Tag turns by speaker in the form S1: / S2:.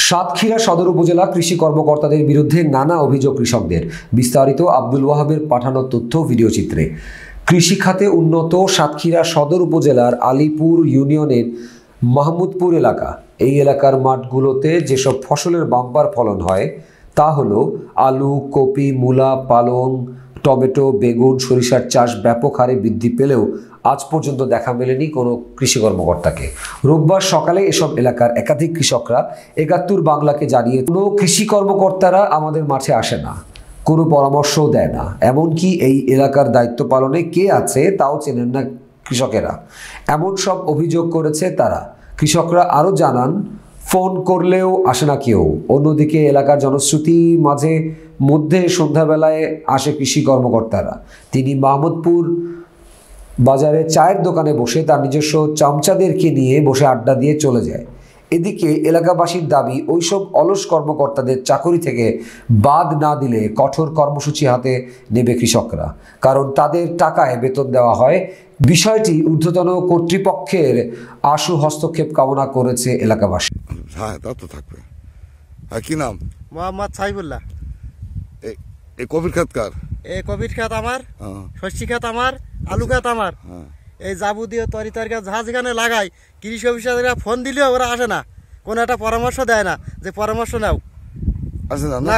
S1: সাতক্ষীরা সদর উপজেলা কৃষি কর্মকর্তাদের বিরুদ্ধে নানা অভিযোগ কৃষকদের। বিস্তারিত আব্দুল ওয়াহাবের পাঠানো তথ্য ভিডিও চিত্রে। কৃষি খাতে উন্নত সাতক্ষীরা সদর উপজেলার আলীপুর ইউনিয়নের মাহমুদপুর এলাকা। এই এলাকার মাঠগুলোতে যেসব ফসলের বাম্পার ফলন হয় তা হলো আলু, কপি, মূলা, পালং, টমেটো, বেগুন, সরিষার চাষ ব্যাপক হারে বৃদ্ধি পেলেও আজ পর্যন্ত দেখা মেলেনি কোনো কৃষি কর্মকর্তাকে। রোববার সকালে এসব এলাকার একাধিক কৃষকরা ৭১ বাংলাকে জানিয়ে কোনো কৃষি কর্মকর্তারা আমাদের মাঠে আসে না, কোনো পরামর্শও দেয় না, এমনকি এই এলাকার দায়িত্ব পালনে কে আছে তাও চেনেন না কৃষকেরা, এমন সব অভিযোগ করেছে তারা। কৃষকরা আরও জানান, ফোন করলেও আসে না কেউ। অন্যদিকে এলাকার জনশ্রুতি মাঝে মধ্যে সন্ধ্যাবেলায় আসে কৃষি কর্মকর্তারা। তিনি মাহমুদপুর বাজারে চায়ের দোকানে বসে তার নিজস্ব চামচাদেরকে নিয়ে বসে আড্ডা দিয়ে চলে যায়। এদিকে এলাকাবাসীর দাবি, ওইসব অলস কর্মকর্তাদের চাকরি থেকে বাদ না দিলে কঠোর কর্মসূচি হাতে নেবে কৃষকরা, কারণ তাদের টাকায় বেতন দেওয়া হয়। বিষয়টি ঊর্ধ্বতন কর্তৃপক্ষের আশু হস্তক্ষেপ কামনা করেছে এলাকাবাসী।
S2: হ্যাঁ, তা তো থাকবে। কি নাম?
S3: মোহাম্মদ সাইফুল্লাহ।
S2: এই কবির খাত কার?
S3: এই কবির খাত আমার, শস্যি খাত আমার, আলু খাত আমার। এই যাবতীয় তরিতরকারি যা যেখানে লাগাই, কৃষি অফিসাররা ফোন দিলেও ওরা আসে না, কোনো একটা পরামর্শ দেয় না যে পরামর্শ নাও।
S2: আসে না,
S3: না